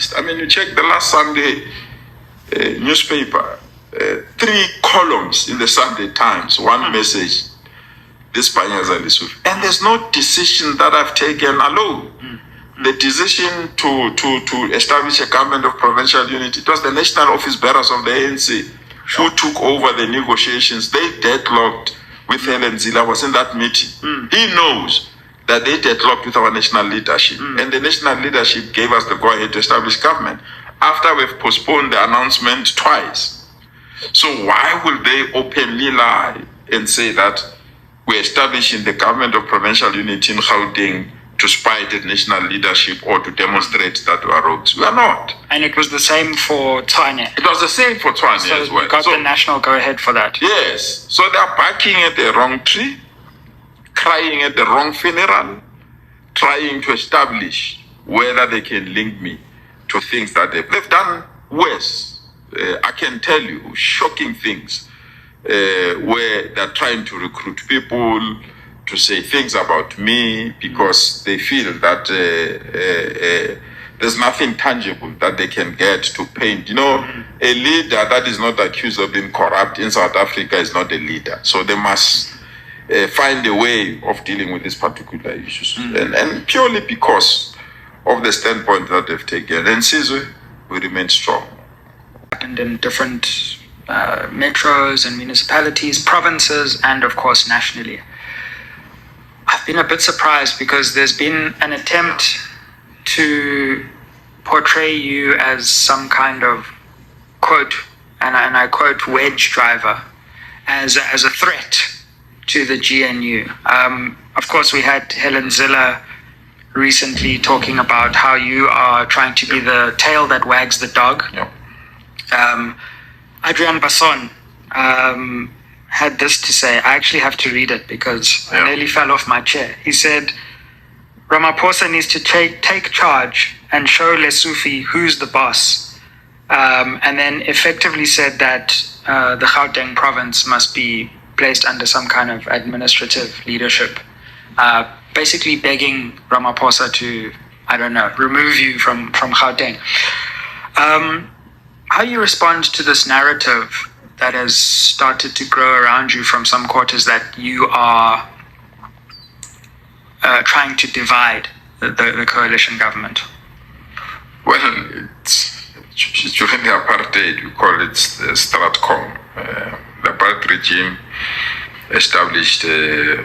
nationalist. I mean, you check the last Sunday newspaper, 3 columns in the Sunday Times, one message, this Panyaza LESUFI. And there's no decision that I've taken alone. The decision to establish a government of provincial unity, it was the national office bearers of the ANC who took over the negotiations. They deadlocked with Helen Zille. I was in that meeting. He knows that they deadlocked with our national leadership. And the national leadership gave us the go-ahead to establish government after we've postponed the announcement twice. So why will they openly lie and say that we're establishing the government of provincial unity in Gauteng to spite the national leadership or to demonstrate that we are rogues? We are not. And it was the same for Tshwane. It was the same for Tshwane as well. So you got the national go-ahead for that. Yes. So they are barking at the wrong tree, crying at the wrong funeral, trying to establish whether they can link me to things that they've done worse. I can tell you shocking things where they're trying to recruit people to say things about me because they feel that there's nothing tangible that they can get to paint. You know, a leader that is not accused of being corrupt in South Africa is not a leader. So they must find a way of dealing with these particular issues. And purely because of the standpoint that they've taken. And Sizwe, we remain strong. And in different metros and municipalities, provinces, and of course nationally. I've been a bit surprised because there's been an attempt to portray you as some kind of, quote, and I quote, wedge driver, as a threat to the GNU. Of course, we had Helen Zille recently talking about how you are trying to be the tail that wags the dog. Adrian Basson had this to say. I actually have to read it because I nearly fell off my chair. He said, Ramaphosa needs to take charge and show LESUFI who's the boss. And then effectively said that the Gauteng province must be placed under some kind of administrative leadership. Basically begging Ramaphosa to, I don't know, remove you from Gauteng. How you respond to this narrative that has started to grow around you from some quarters that you are trying to divide the coalition government? Well, it's during the apartheid, we call it the Stratcom. The apartheid regime established a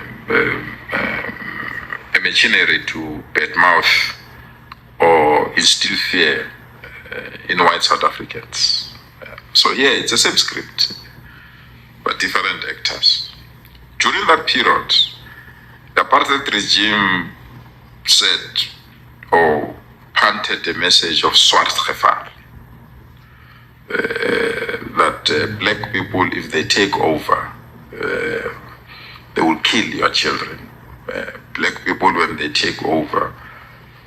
machinery to badmouth or instill fear in white South Africans. So yeah, it's the same script, but different actors. During that period, the apartheid regime said or planted a message of swart gevaar, that black people, if they take over, they will kill your children. Black people, when they take over,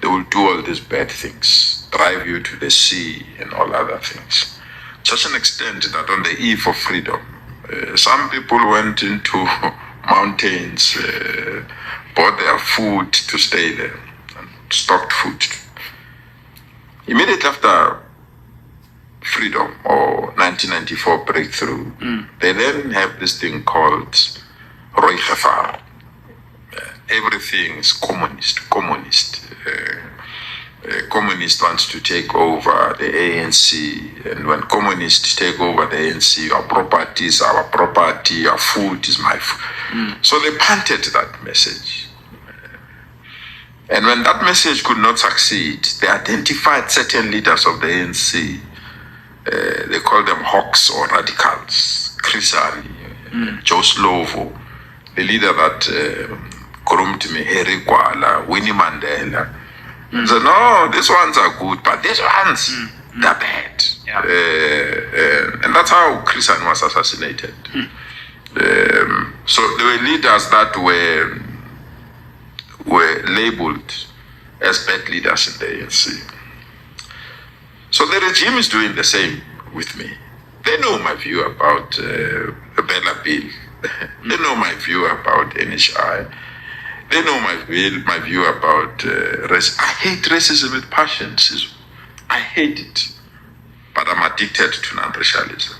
they will do all these bad things, drive you to the sea and all other things. Such an extent that on the eve of freedom, some people went into mountains, bought their food to stay there, and stocked food. Immediately after freedom or 1994 breakthrough, they then have this thing called Roy Gevaar. Everything is communist. Communist wants to take over the ANC, and when communists take over the ANC, your property is our property, your food is my food. So they planted that message. And when that message could not succeed, they identified certain leaders of the ANC. They call them hawks or radicals. Chris Ari, Joe Slovo, the leader that groomed me, Harry Kwala, Winnie Mandela. So no, these ones are good, but these ones, they're bad. And that's how Chris Ani was assassinated. So there were leaders that were labeled as bad leaders in the ANC. So the regime is doing the same with me. They know my view about the Bella Bill. They know my view about NHI. They know my view about race. I hate racism with passion. I hate it, but I'm addicted to non-racialism.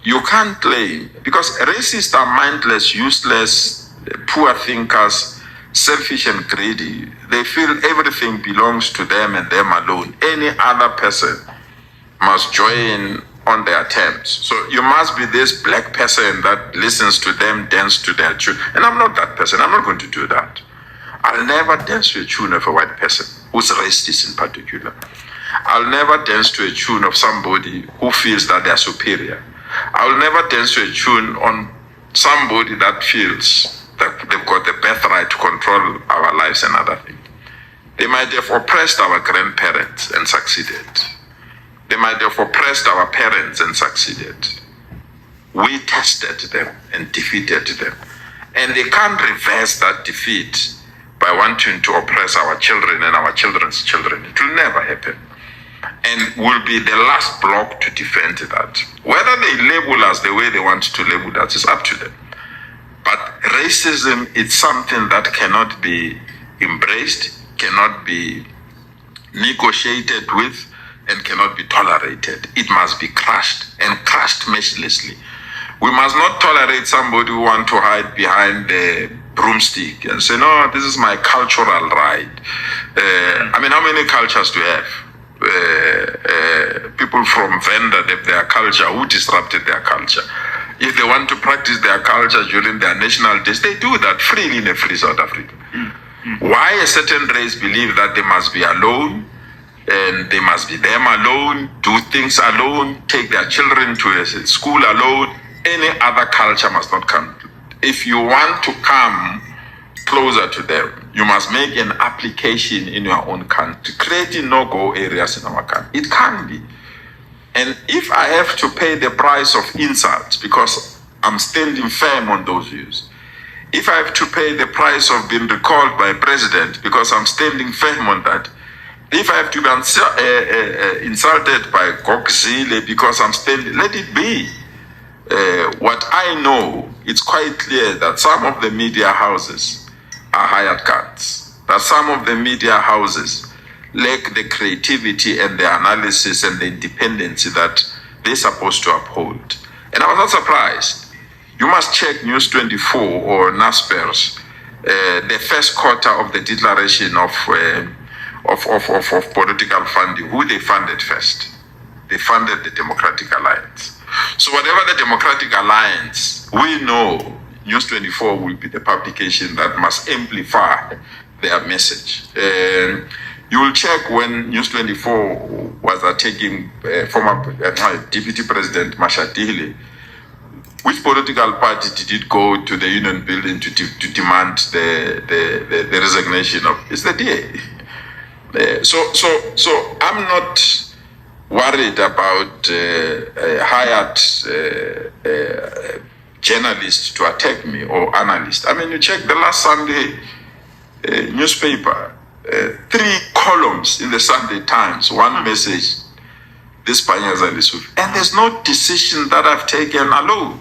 You can't claim, because racists are mindless, useless, poor thinkers, selfish and greedy. They feel everything belongs to them and them alone. Any other person must join on their terms. So you must be this black person that listens to them, dance to their tune. And I'm not that person. I'm not going to do that. I'll never dance to a tune of a white person who's racist in particular. I'll never dance to a tune of somebody who feels that they're superior. I'll never dance to a tune on somebody that feels that they've got the birthright to control our lives and other things. They might have oppressed our grandparents and succeeded. They might have oppressed our parents and succeeded. We tested them and defeated them. And they can't reverse that defeat by wanting to oppress our children and our children's children. It will never happen. And will be the last block to defend that. Whether they label us the way they want to label us is up to them. But racism is something that cannot be embraced, cannot be negotiated with, and cannot be tolerated. It must be crushed, and crushed mercilessly. We must not tolerate somebody who wants to hide behind the broomstick and say, no, this is my cultural right. I mean, how many cultures do you have? People from Venda, their culture, who disrupted their culture. If they want to practice their culture during their national days, they do that freely in a free South Africa. Why a certain race believe that they must be alone, and they must be them alone, do things alone, take their children to a school alone. Any other culture must not come. If you want to come closer to them, you must make an application in your own country, creating no-go areas in our country. It can be. And if I have to pay the price of insults because I'm standing firm on those views, if I have to pay the price of being recalled by a president because I'm standing firm on that, if I have to be insulted by Gokzile because I'm standing, let it be. What I know, it's quite clear that some of the media houses are hired guns, that some of the media houses lack the creativity and the analysis and the independence that they're supposed to uphold. And I was not surprised. You must check News 24 or Naspers, the first quarter of the declaration of political funding, who they funded first. They funded the Democratic Alliance. So whatever the Democratic Alliance, we know News 24 will be the publication that must amplify their message. You will check when News 24 was attacking former Deputy President Mashatile. Which political party did it go to the Union Building to demand the resignation of? It's the DA. So I'm not worried about hired journalists to attack me or analysts. I mean, you check the last Sunday newspaper, 3 columns in the Sunday Times, one message, this Panyaza LESUFI. And there's no decision that I've taken alone.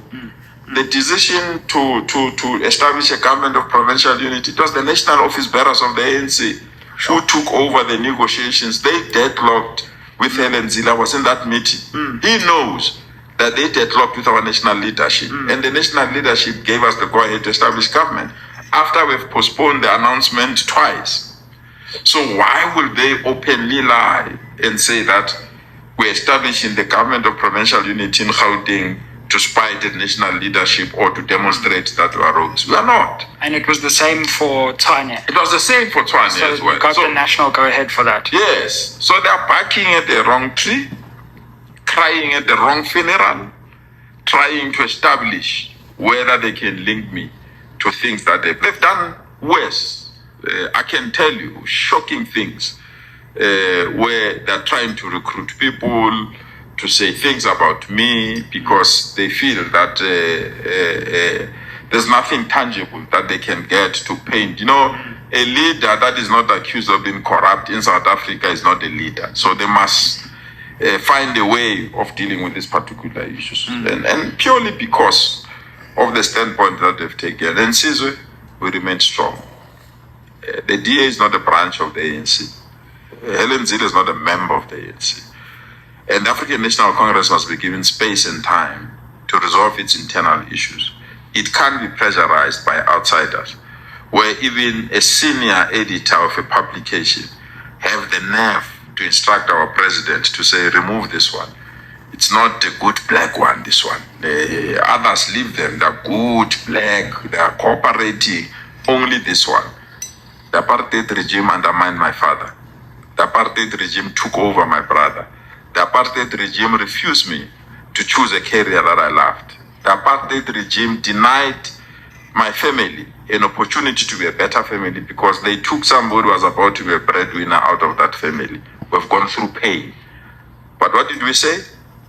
The decision to establish a government of provincial unity, it was the national office bearers of the ANC who took over the negotiations. They deadlocked with Helen Zille. I was in that meeting. He knows that they deadlocked with our national leadership. And the national leadership gave us the go-ahead to establish government after we've postponed the announcement twice. So why will they openly lie and say that we're establishing the government of provincial unity in Gauteng to spite the national leadership or to demonstrate that we are rogues? We are not. And it was the same for Tshwane. It was the same for Tshwane as well. Got the national go-ahead for that. Yes. So they are barking at the wrong tree, crying at the wrong funeral, trying to establish whether they can link me to things that they've done worse. I can tell you shocking things where they're trying to recruit people to say things about me because they feel that there's nothing tangible that they can get to paint. You know, a leader that is not accused of being corrupt in South Africa is not a leader. So they must find a way of dealing with these particular issues. And purely because of the standpoint that they've taken. And Sizwe, we remain strong. The DA is not a branch of the ANC. Helen Zille is not a member of the ANC. And the African National Congress must be given space and time to resolve its internal issues. It can't be pressurized by outsiders, where even a senior editor of a publication have the nerve to instruct our president to say, remove this one. It's not a good black one, this one. Others leave them, they're good black, they are cooperating, only this one. The apartheid regime undermined my father. The apartheid regime took over my brother. The apartheid regime refused me to choose a career that I loved. The apartheid regime denied my family an opportunity to be a better family because they took somebody who was about to be a breadwinner out of that family. We've gone through pain. But what did we say?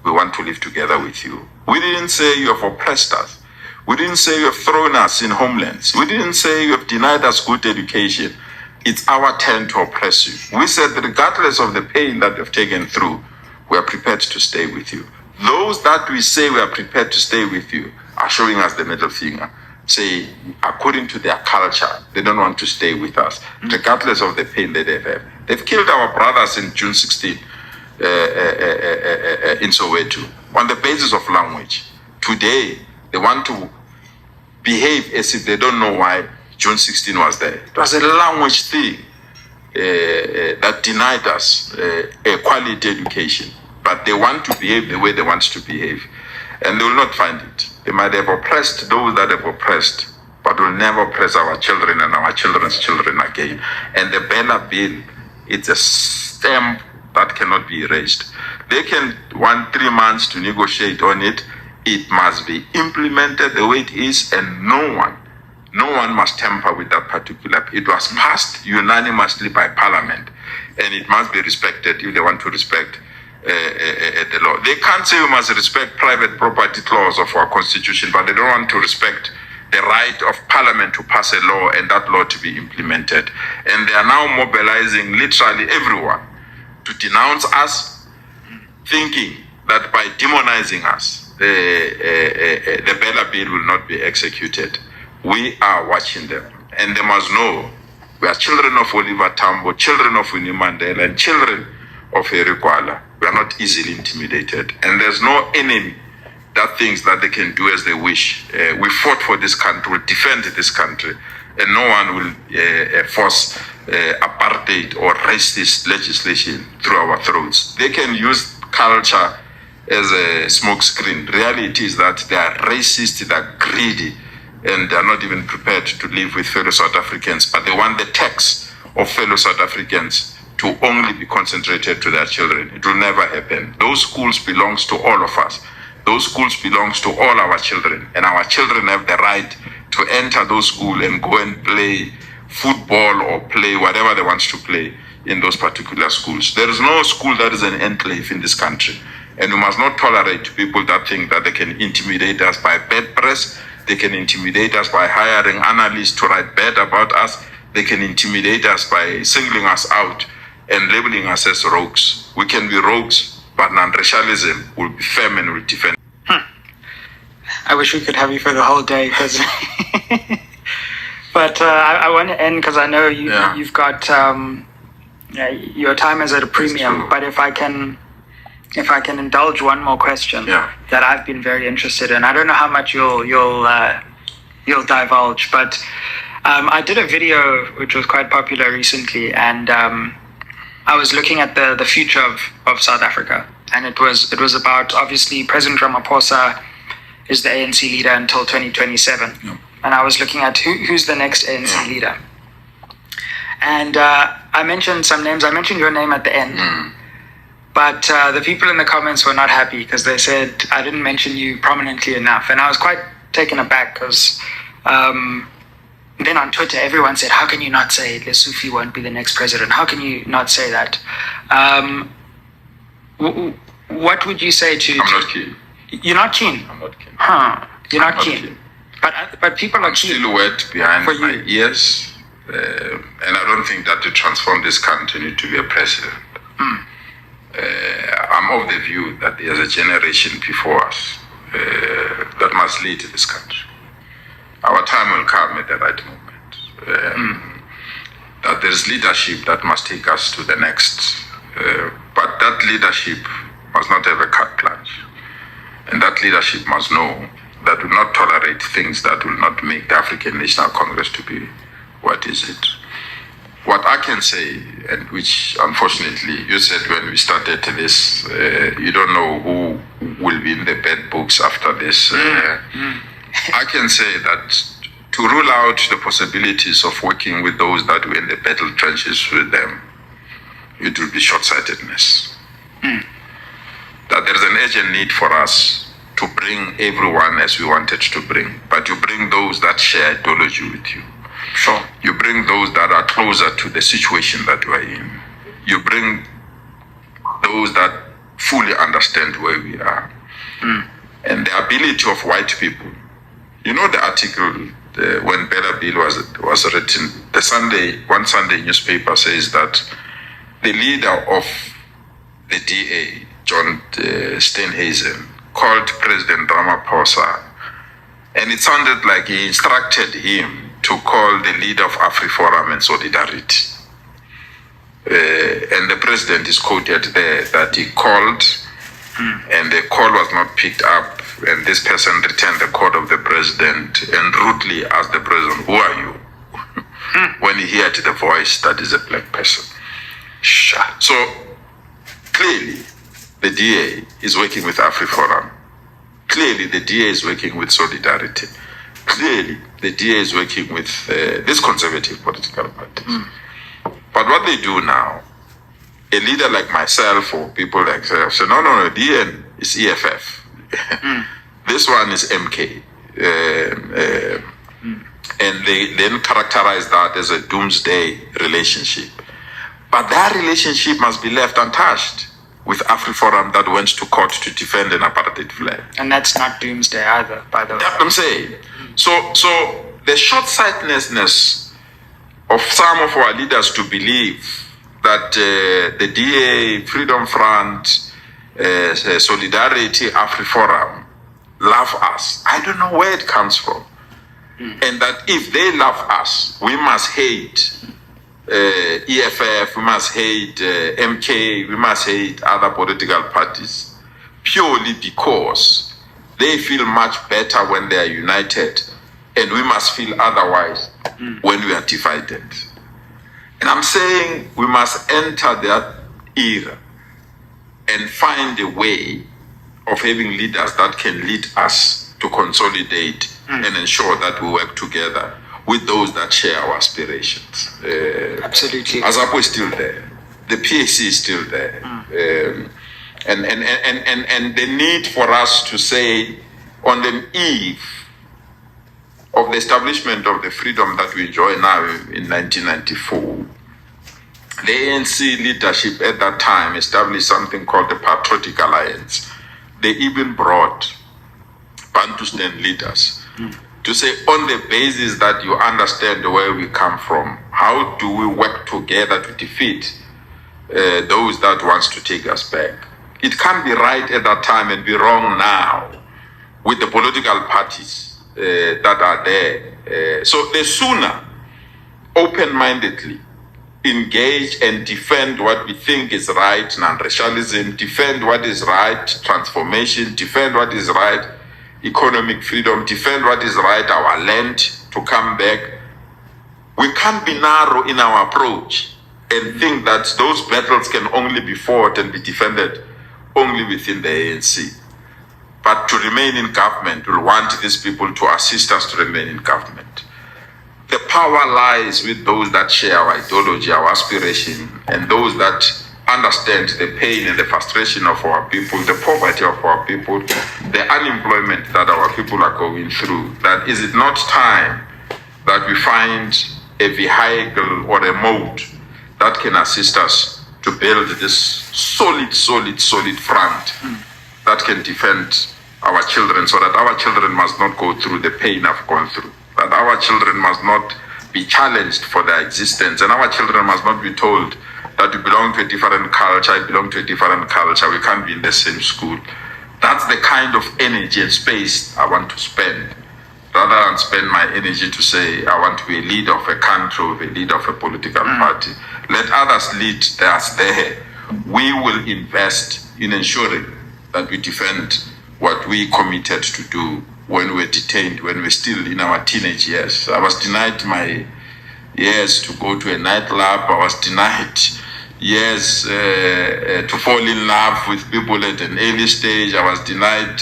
We want to live together with you. We didn't say you have oppressed us. We didn't say you have thrown us in homelands. We didn't say you have denied us good education. It's our turn to oppress you. We said that regardless of the pain that you've taken through, we are prepared to stay with you. Those that we say we are prepared to stay with you are showing us the middle finger. Say, according to their culture, they don't want to stay with us, regardless of the pain that they've had. They've killed our brothers in June 16 in Soweto on the basis of language. Today, they want to behave as if they don't know why June 16 was there. It was a language thing that denied us a quality education. But they want to behave the way they want to behave. And they will not find it. They might have oppressed those that have oppressed, but will never oppress our children and our children's children again. And the Bella Bill, it's a stamp that cannot be erased. They can want 3 months to negotiate on it. It must be implemented the way it is, and no one must tamper with that particular. It was passed unanimously by Parliament, and it must be respected if they want to respect the law. They can't say we must respect private property clause of our constitution, but they don't want to respect the right of Parliament to pass a law and that law to be implemented. And they are now mobilizing literally everyone to denounce us, thinking that by demonizing us, the Bella Bill will not be executed. We are watching them, and they must know we are children of Oliver Tambo, children of Winnie Mandela, and children of Harry Gwala. We are not easily intimidated, and there's no enemy that thinks that they can do as they wish. We fought for this country, we defend this country, and no one will force apartheid or racist legislation through our throats. They can use culture as a smokescreen. Reality is that they are racist, they are greedy, and they are not even prepared to live with fellow South Africans, but they want the tax of fellow South Africans to only be concentrated to their children. It will never happen. Those schools belongs to all of us. Those schools belongs to all our children, and our children have the right to enter those schools and go and play football or play whatever they want to play in those particular schools. There is no school that is an enclave in this country, and we must not tolerate people that think that they can intimidate us by bad press. They can intimidate us by hiring analysts to write bad about us. They can intimidate us by singling us out and labeling us as rogues. We can be rogues, but non-racialism will be firm and will defend. I wish we could have you for the whole day, because but I want to end because I know you've got your time is at a premium. But if I can indulge one more question that I've been very interested in, I don't know how much you'll divulge, but I did a video which was quite popular recently, and I was looking at the future of South Africa, and it was about, obviously, President Ramaphosa is the ANC leader until 2027, and I was looking at who's the next ANC leader, and I mentioned some names. I mentioned your name at the end, but the people in the comments were not happy because they said I didn't mention you prominently enough, and I was quite taken aback because then on Twitter, everyone said, how can you not say LESUFI won't be the next president? How can you not say that? What would you say to... I'm not keen. You're not keen? I'm not keen. You're not keen. But people are keen. Still wet behind my ears. And I don't think that to transform this country, you need to be a president. I'm of the view that there's a generation before us that must lead this country. Our time will come at the right moment. That But there's leadership that must take us to the next. But that leadership must not have a carte blanche. And that leadership must know that will not tolerate things that will not make the African National Congress to be what is it. What I can say, and which unfortunately you said when we started this, you don't know who will be in the bad books after this. I can say that to rule out the possibilities of working with those that were in the battle trenches with them, it will be short-sightedness. That there's an urgent need for us to bring everyone as we wanted to bring, but you bring those that share ideology with you. Sure. You bring those that are closer to the situation that we're in. You bring those that fully understand where we are. And the ability of white people. You know the article when Bella Bill was written, one Sunday newspaper says that the leader of the DA, John Steenhuisen, called President Ramaphosa, and it sounded like he instructed him to call the leader of AfriForum and Solidarity. And the president is quoted there that he called and the call was not picked up, and this person returned the call of the president and rudely asked the president, "Who are you?" when he heard the voice that is a black person. So clearly the DA is working with AfriForum. Clearly the DA is working with Solidarity. Clearly the DA is working with these conservative political parties. But what they do now, a leader like myself or people like myself say, no, DN is EFF. This one is MK. And they then characterize that as a doomsday relationship. But that relationship must be left untouched with AfriForum that went to court to defend an apartheid flag. And that's not doomsday either, by the way. That's what I'm saying. So the short-sightedness of some of our leaders to believe that the DA, Freedom Front, Solidarity, AfriForum love us. I don't know where it comes from. And that if they love us, we must hate EFF, we must hate MK, we must hate other political parties purely because they feel much better when they are united, and we must feel otherwise when we are divided. And I'm saying we must enter that era and find a way of having leaders that can lead us to consolidate and ensure that we work together with those that share our aspirations. Absolutely. ASAPO is still there. The PAC is still there. And the need for us to say on the eve of the establishment of the freedom that we enjoy now in 1994, the ANC leadership at that time established something called the Patriotic Alliance. They even brought Bantustan leaders to say, on the basis that you understand where we come from, how do we work together to defeat those that wants to take us back? It can't be right at that time and be wrong now with the political parties that are there. So the sooner, open-mindedly, engage and defend what we think is right, non-racialism, defend what is right, transformation, defend what is right, economic freedom, defend what is right, our land to come back. We can't be narrow in our approach and think that those battles can only be fought and be defended only within the ANC. But to remain in government, we want these people to assist us to remain in government. The power lies with those that share our ideology, our aspiration, and those that understand the pain and the frustration of our people, the poverty of our people, the unemployment that our people are going through. That is it not time that we find a vehicle or a mode that can assist us to build this solid front that can defend our children, so that our children must not go through the pain I've gone through, that our children must not be challenged for their existence, and our children must not be told that you belong to a different culture, I belong to a different culture, we can't be in the same school. That's the kind of energy and space I want to spend rather than spend my energy to say I want to be a leader of a country or a leader of a political party. Let others lead theirs there. We will invest in ensuring that we defend what we committed to do when we were detained, when we were still in our teenage years. I was denied my years to go to a nightclub. I was denied years to fall in love with people at an early stage. I was denied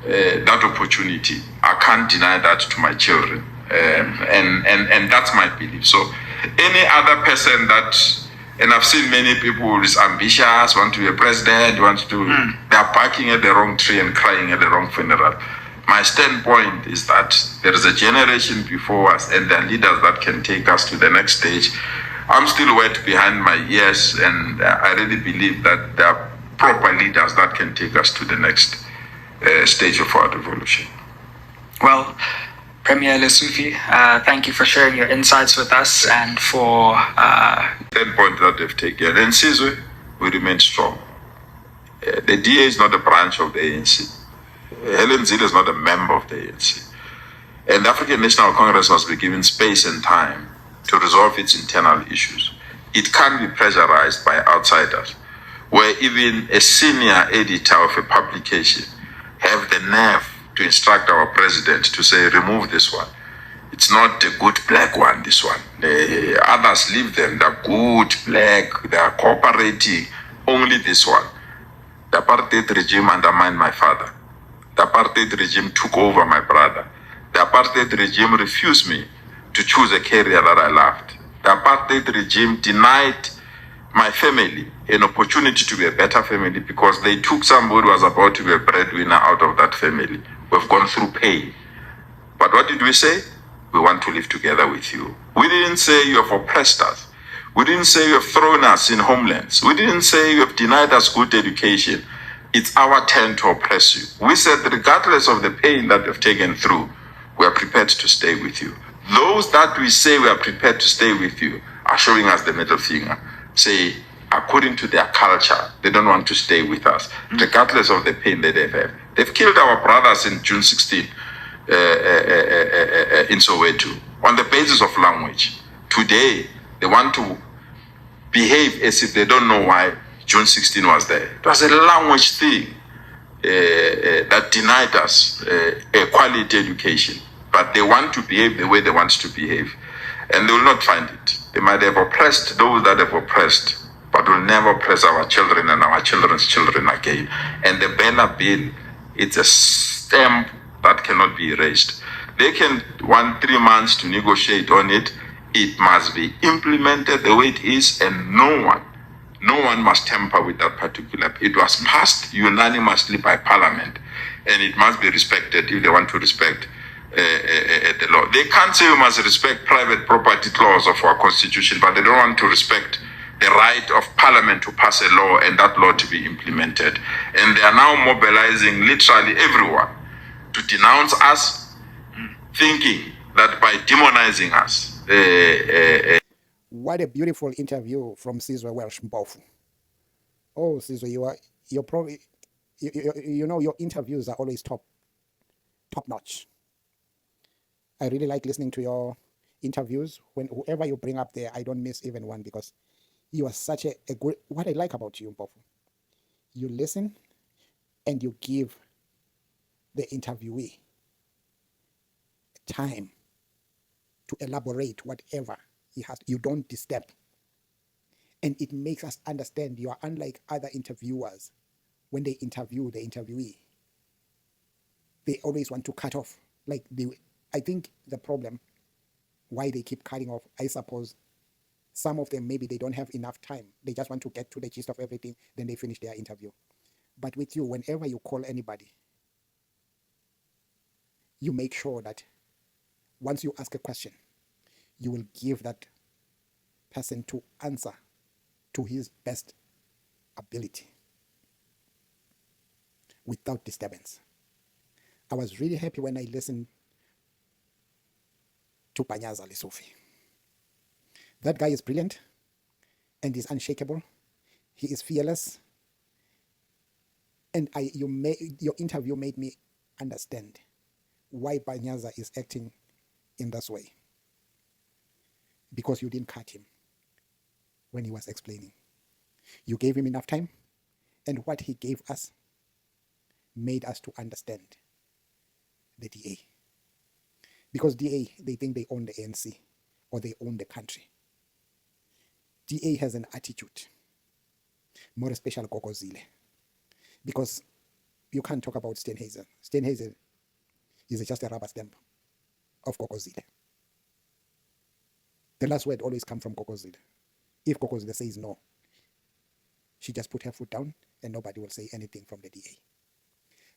that opportunity. I can't deny that to my children. And that's my belief. So any other person that, and I've seen many people who is ambitious, want to be a president, they are barking at the wrong tree and crying at the wrong funeral. My standpoint is that there is a generation before us and there are leaders that can take us to the next stage. I'm still wet behind my ears, and I really believe that there are proper leaders that can take us to the next stage of our revolution. Well, Premier LESUFI, thank you for sharing your insights with us and for... Standpoint that they've taken. And Sizwe, we remain strong. The DA is not a branch of the ANC. Helen Zille is not a member of the ANC. And the African National Congress must be given space and time to resolve its internal issues. It can't be pressurized by outsiders, where even a senior editor of a publication have the nerve to instruct our president to say, remove this one. It's not the good black one, this one. The others leave them, the good black, they are cooperating, only this one. The apartheid regime undermined my father. The apartheid regime took over my brother. The apartheid regime refused me to choose a career that I loved. The apartheid regime denied my family an opportunity to be a better family because they took somebody who was about to be a breadwinner out of that family. We've gone through pain. But what did we say? We want to live together with you. We didn't say you have oppressed us. We didn't say you have thrown us in homelands. We didn't say you have denied us good education. It's our turn to oppress you. We said regardless of the pain that we've taken through, we are prepared to stay with you. Those that we say we are prepared to stay with you are showing us the middle finger. Say, according to their culture, they don't want to stay with us, regardless of the pain that they've had. They've killed our brothers in June 16 in Soweto on the basis of language. Today, they want to behave as if they don't know why June 16 was there. It was a language thing that denied us a quality education. But they want to behave the way they want to behave. And they will not find it. They might have oppressed those that have oppressed, but will never oppress our children and our children's children again. And the Bella Bill, it's a stamp that cannot be erased. They can want 3 months to negotiate on it. It must be implemented the way it is, and no one must tamper with that particular. It was passed unanimously by Parliament, and it must be respected if they want to respect the law. They can't say we must respect private property laws of our constitution, but they don't want to respect the right of Parliament to pass a law and that law to be implemented. And they are now mobilizing literally everyone to denounce us, thinking that by demonizing us. What a beautiful interview from Sizwe Welsh Mpofu. Oh, Sizwe, you're probably, you know, your interviews are always top notch. I really like listening to your interviews. Whoever you bring up there, I don't miss even one because you are such a good, what I like about you, Mpofu, you listen and you give the interviewee time to elaborate whatever he has. You don't disturb. And it makes us understand you are unlike other interviewers. When they interview the interviewee, they always want to cut off. I think the problem, why they keep cutting off, I suppose some of them, maybe they don't have enough time. They just want to get to the gist of everything, then they finish their interview. But with you, whenever you call anybody, you make sure that once you ask a question, you will give that person to answer to his best ability without disturbance. I was really happy when I listened to Panyaza LESUFI. That guy is brilliant and is unshakable. He is fearless. And your interview made me understand why Banyaza is acting in this way. Because you didn't cut him when he was explaining. You gave him enough time, and what he gave us made us to understand the DA. Because DA, they think they own the ANC or they own the country. DA has an attitude, more especially Gogozile, because you can't talk about Steenhuisen. Steenhuisen is just a rubber stamp of Gogozile. The last word always comes from Gogozile. If Gogozile says no, she just put her foot down and nobody will say anything from the DA.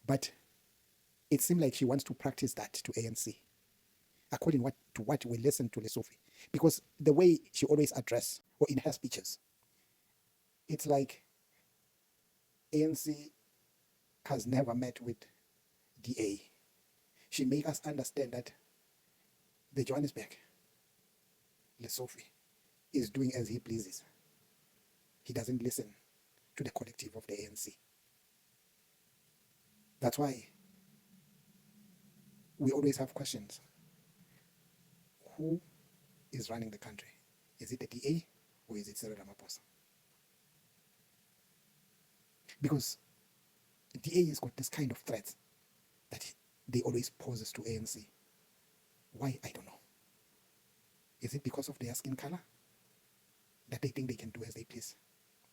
But it seems like she wants to practice that to ANC, according to what we listen to LESUFI. Because the way she always address, or in her speeches, it's like ANC has never met with DA. She makes us understand that the Johannesburg LESUFI is doing as he pleases. He doesn't listen to the collective of the ANC. That's why we always have questions. Who is running the country? Is it the DA or is it Cyril Ramaphosa? Because the DA has got this kind of threats that they always poses to ANC. Why? I don't know. Is it because of their skin color that they think they can do as they please?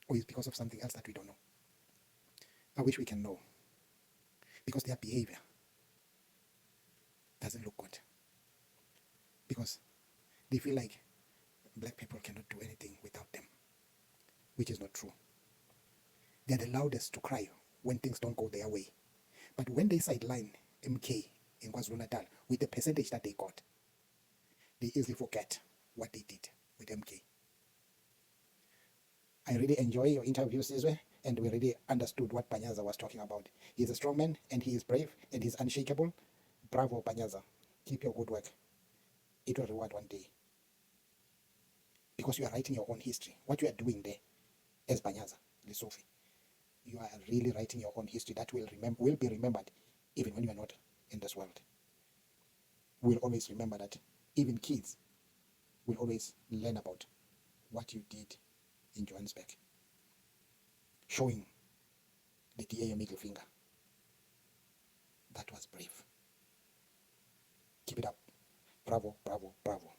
Or is it because of something else that we don't know? I wish we can know. Because their behavior doesn't look good. Because they feel like black people cannot do anything without them, which is not true. They're the loudest to cry when things don't go their way. But when they sideline MK in KwaZulu-Natal with the percentage that they got, they easily forget what they did with MK. I really enjoy your interview, Sizwe, and we really understood what Banyaza was talking about. He's a strong man, and he is brave, and he's unshakable. Bravo, Banyaza. Keep your good work. It will reward one day. Because you are writing your own history. What you are doing there as Banyaza, LESUFI, you are really writing your own history that will be remembered even when you are not in this world. We'll always remember that. Even kids will always learn about what you did in Johannesburg, showing the DA a middle finger. That was brave. Keep it up. Bravo, bravo, bravo.